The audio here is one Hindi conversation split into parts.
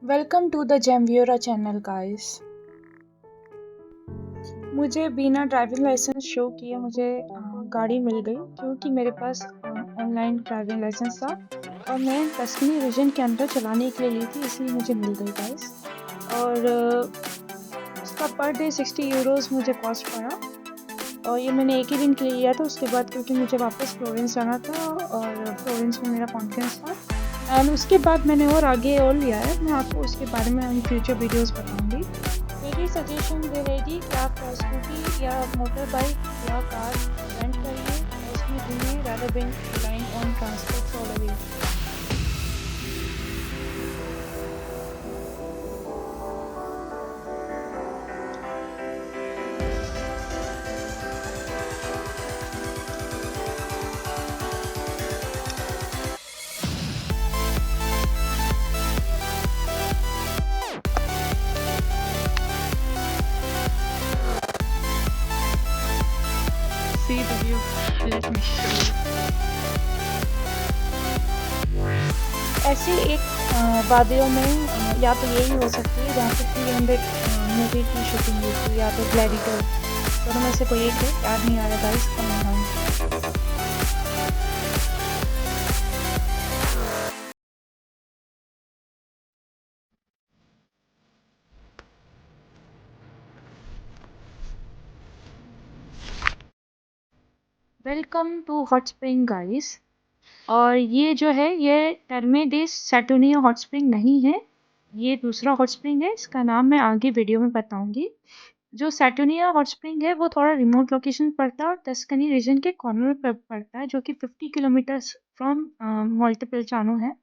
वेलकम टू द जेमवियोरा चैनल गाइस। मुझे बिना ड्राइविंग लाइसेंस शो किए मुझे गाड़ी मिल गई क्योंकि मेरे पास ऑनलाइन ड्राइविंग लाइसेंस था और मैं टस्कनी रीजन के अंदर चलाने के लिए ली थी, इसलिए मुझे मिल गई गाइस। और उसका पर डे 60 यूरोज मुझे कॉस्ट पड़ा और ये मैंने एक ही दिन के लिए लिया था। उसके बाद क्योंकि मुझे वापस फ्लोरेंस जाना था और फ्लोरेंस में मेरा कॉन्फ्रेंस था एंड उसके बाद मैंने और आगे और लिया है। मैं आपको उसके बारे में इन फ्यूचर वीडियोस बताऊंगी। मेरी सजेशन ये रहेगी कि आप स्कूटी या मोटर बाइक या कार रेंट करिए और उसमें घूमिए rather than relying on transports all the way। See the view. Let me show you. ऐसे एक वादियों में या तो यही हो सकती है जहाँ पे 300 मूवी की शूटिंग हुई थी, या तो ग्लैडिएटर। दोनों में से कोई एक है, याद नहीं आ रहा guys. Comment down. Welcome to hot spring guys. और ये जो है ये Terme di Saturnia hot spring नहीं है, ये दूसरा हॉट स्प्रिंग है। इसका नाम मैं आगे वीडियो में बताऊंगी। जो सैटूनिया हॉट स्प्रिंग है वो थोड़ा रिमोट लोकेशन पड़ता है और टस्कनी रीजन के कॉर्नर पर पड़ता है, जो कि 50 किलोमीटर्स फ्रॉम मोल्टेपेल्चानो है।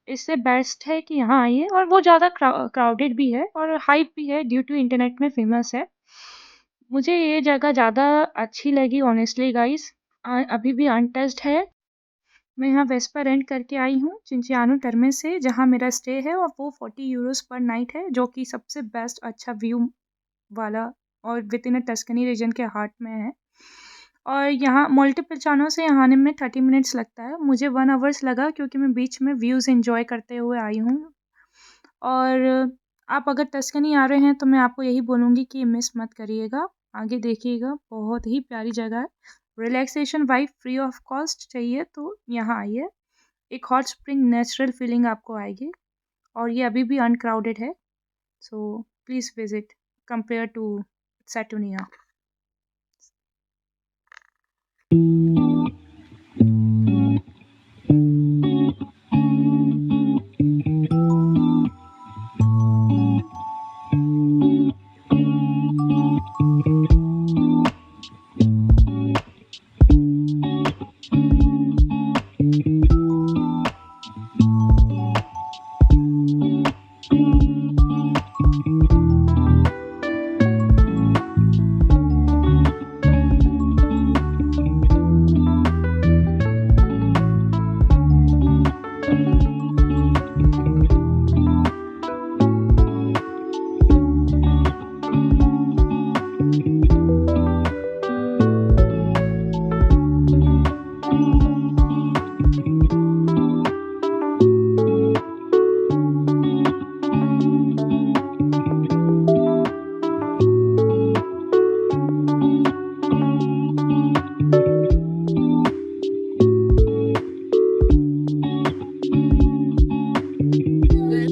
इससे बेस्ट है कि यहाँ आइए, और वो ज़्यादा क्राउडेड भी है और हाइप भी है, ड्यू टू इंटरनेट में फेमस है। मुझे ये जगह ज़्यादा अच्छी लगी ऑनेस्टली गाइस। अभी भी अनटच्ड है। मैं यहाँ वेस्पा रेंट करके आई हूँ चिंचियानो टर्मे से, जहाँ मेरा स्टे है, और वो 40 यूरोज पर नाइट है, जो कि सबसे बेस्ट अच्छा व्यू वाला और within a Tuscany region के हार्ट में है। और यहाँ मोल्टेपेल्चानो से यहाँ आने में 30 मिनट्स लगता है। मुझे 1 आवर्स लगा क्योंकि मैं बीच में व्यूज़ एंजॉय करते हुए आई हूँ। और आप अगर टस्कनी आ रहे हैं तो मैं आपको यही बोलूँगी कि मिस मत करिएगा, आगे देखिएगा, बहुत ही प्यारी जगह है। Relaxation vibe free of cost चाहिए तो यहाँ आइए। एक हॉट स्प्रिंग नेचुरल फीलिंग आपको आएगी और ये अभी भी अनक्राउडेड है। So please visit compare to सैटूनिया।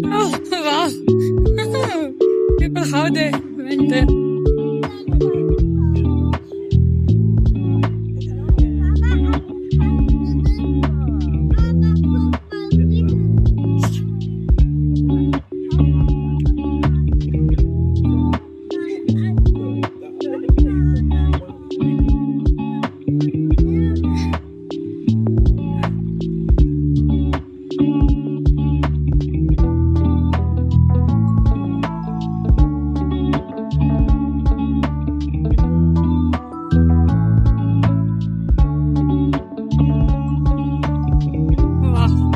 Wow. People, how they went there. Wow.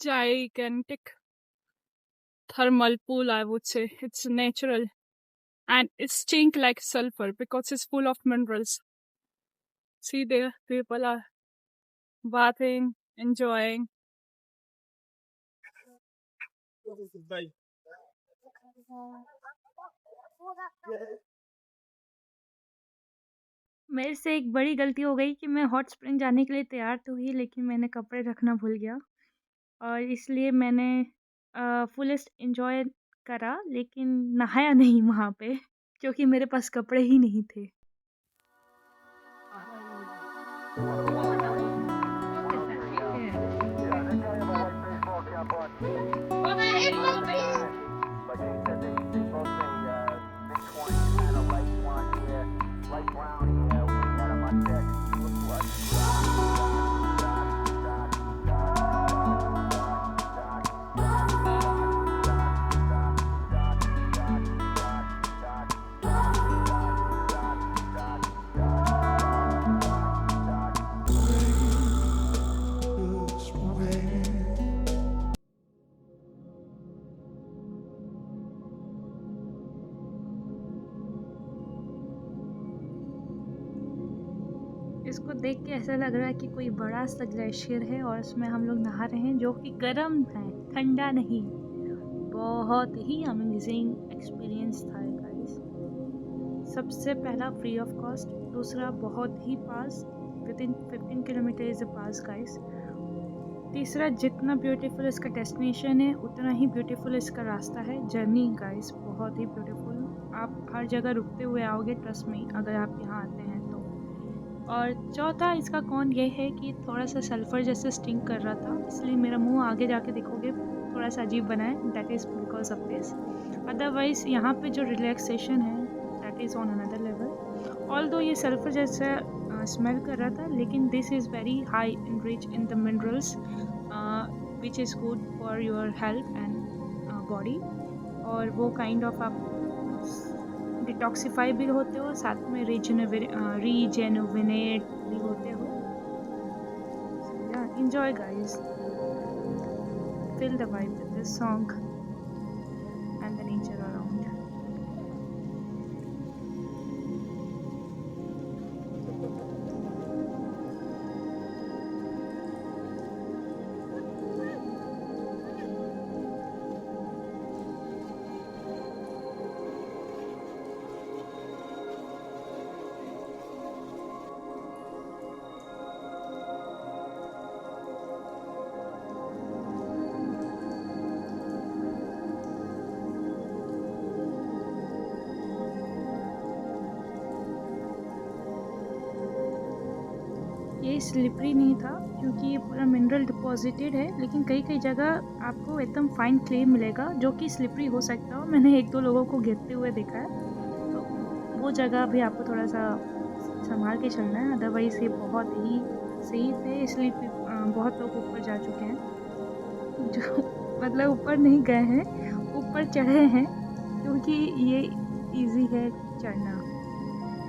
Gigantic thermal pool, I would say. It's natural. and it stink like sulfur because it's full of minerals. See there, people are bathing, enjoying. मेरे से एक बड़ी गलती हो गई कि मैं हॉट स्प्रिंग जाने के लिए तैयार तो हुई, लेकिन मैंने कपड़े रखना भूल गया और इसलिए मैंने फुलेस्ट एन्जॉय करा, लेकिन नहाया नहीं वहाँ पे क्योंकि मेरे पास कपड़े ही नहीं थे। इसको देख के ऐसा लग रहा है कि कोई बड़ा सा ग्लेशियर है और उसमें हम लोग नहा रहे हैं, जो कि गर्म है, ठंडा नहीं। बहुत ही अमेजिंग एक्सपीरियंस था गाइस। सबसे पहला फ्री ऑफ कॉस्ट, दूसरा बहुत ही पास, within 15 kilometre is a पास गाइस। तीसरा, जितना ब्यूटीफुल इसका डेस्टिनेशन है उतना ही ब्यूटीफुल इसका रास्ता है। जर्नी गाइस बहुत ही ब्यूटीफुल, आप हर जगह रुकते हुए आओगे, ट्रस्ट में, अगर आप यहाँ आते हैं तो। और चौथा इसका कौन ये है कि थोड़ा सा सल्फ़र जैसे स्टिंग कर रहा था, इसलिए मेरा मुंह आगे जाके देखोगे थोड़ा सा अजीब बना है, that is because of this. Otherwise यहाँ पे जो रिलैक्सेशन है that is on another level. Although ये सल्फ़र जैसा स्मेल कर रहा था, लेकिन this is very high in rich in the minerals which is good for your health and body. और वो काइंड ऑफ आप डिटॉक्सिफाई भी होते हो, साथ में रीजेनोविनेट भी होते हो। So yeah, enjoy guys. Feel the vibe with this song and the nature around. ये स्लिपरी नहीं था क्योंकि ये पूरा मिनरल डिपॉजिटेड है, लेकिन कई कई जगह आपको एकदम फाइन क्ले मिलेगा जो कि स्लिपरी हो सकता हो। मैंने एक दो लोगों को गिरते हुए देखा है, तो वो जगह भी आपको थोड़ा सा संभाल के चलना है। अदरवाइज़ ये बहुत ही सेफ है, इसलिए बहुत लोग ऊपर जा चुके हैं, जो मतलब ऊपर नहीं गए हैं, ऊपर चढ़े हैं क्योंकि ये इजी है चढ़ना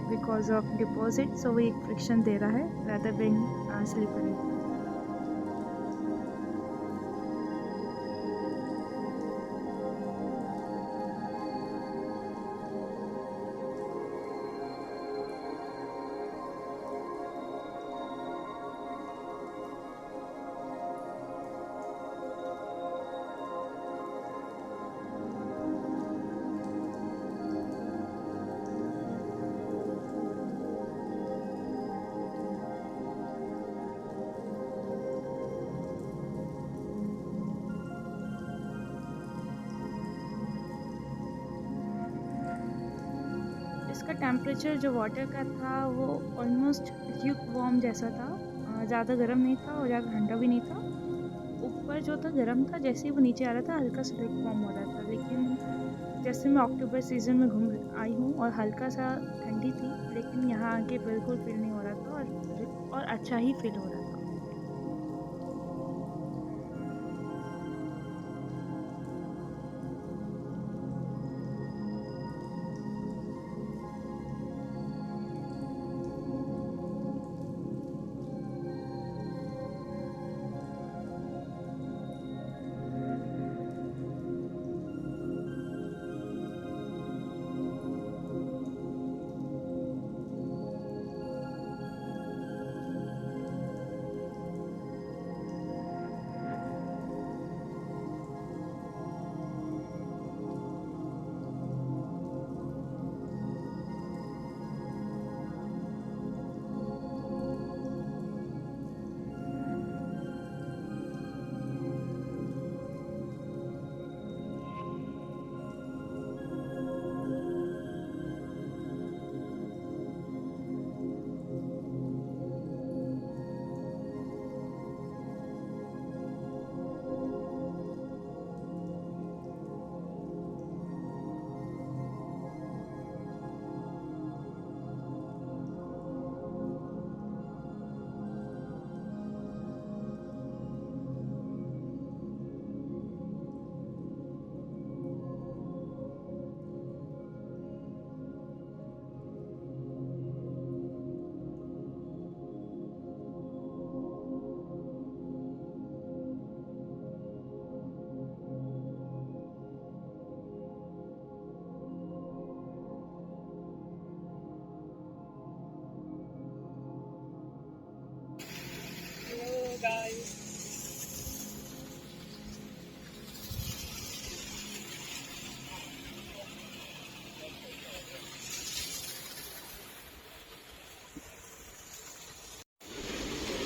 बिकॉज ऑफ डिपॉजिट। सो वो एक फ्रिक्शन दे रहा है rather than slippery. इसका टेम्परेचर जो वाटर का था वो ऑलमोस्ट ल्यूक वार्म जैसा था, ज़्यादा गर्म नहीं था और ज़्यादा ठंडा भी नहीं था। ऊपर जो था गर्म था, जैसे ही वो नीचे आ रहा था हल्का सा ल्यूक वार्म हो रहा था। लेकिन जैसे मैं अक्टूबर सीज़न में घूम आई हूँ और हल्का सा ठंडी थी, लेकिन यहाँ आके बिल्कुल फील नहीं हो रहा था और अच्छा ही फील हो रहा था।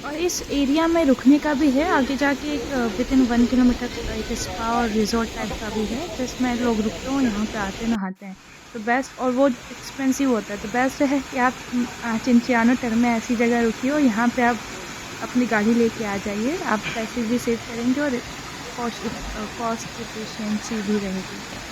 और इस एरिया में रुकने का भी है, आगे जाके एक विदिन 1 किलोमीटर एक स्पा और रिजॉर्ट टाइप का भी है, जिसमें लोग रुकते हैं, यहाँ पे आते नहाते हैं। तो बेस्ट, और वो एक्सपेंसिव होता है, तो बेस्ट है कि आप चिंचियानो टर्मे ऐसी जगह रुकिए और यहाँ पे आप अपनी गाड़ी लेके आ जाइए। आप पैसे भी सेव करेंगे और कॉस्ट एफिशिएंसी भी रहेगी।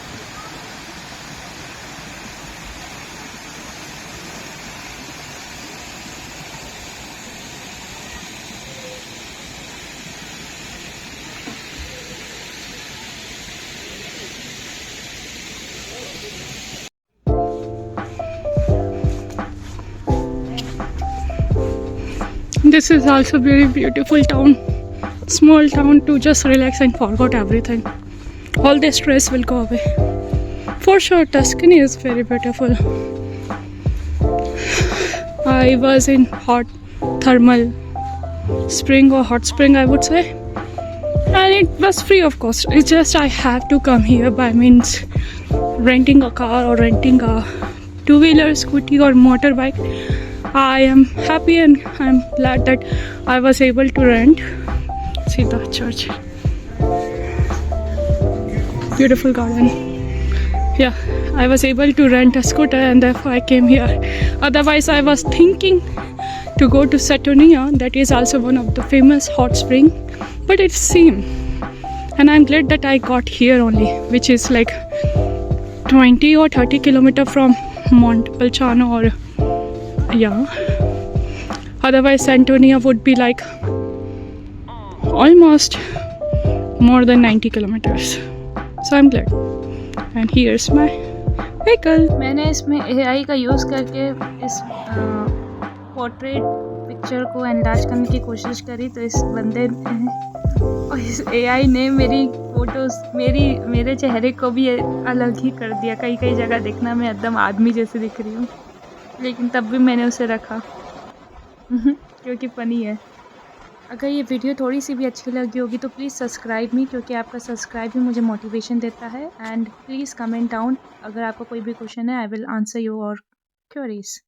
This is also very beautiful town. Small town to just relax and forget everything. All the stress will go away. For sure, Tuscany is very beautiful. I was in hot thermal spring or hot spring, I would say. And it was free of cost. It's just I have to come here by means renting a car or renting a two-wheeler, scooty or motorbike. I am happy and I'm glad that I was able to rent. See the church. Beautiful garden. Yeah, I was able to rent a scooter and therefore I came here. Otherwise, I was thinking to go to Saturnia, that is also one of the famous hot spring, but it's same. And I'm glad that I got here only, which is like 20 or 30 kilometer from Montepulciano or yeah. Otherwise, Santonia would be like almost more than 90 kilometers. So I'm glad. And here's my vehicle. मैंने इसमें AI का यूज़ करके इस पोर्ट्रेट पिक्चर को एनलार्ज करने की कोशिश करी, तो इस बंदे और इस AI ने मेरी फ़ोटोज़ मेरे चेहरे को भी अलग ही कर दिया। कई कई जगह देखना मैं एकदम आदमी जैसे दिख रही हूँ, लेकिन तब भी मैंने उसे रखा क्योंकि फ़नी है। अगर ये वीडियो थोड़ी सी भी अच्छी लगी होगी तो प्लीज़ सब्सक्राइब मी, क्योंकि आपका सब्सक्राइब भी मुझे मोटिवेशन देता है। एंड प्लीज़ कमेंट डाउन, अगर आपका कोई भी क्वेश्चन है, I will answer your queries.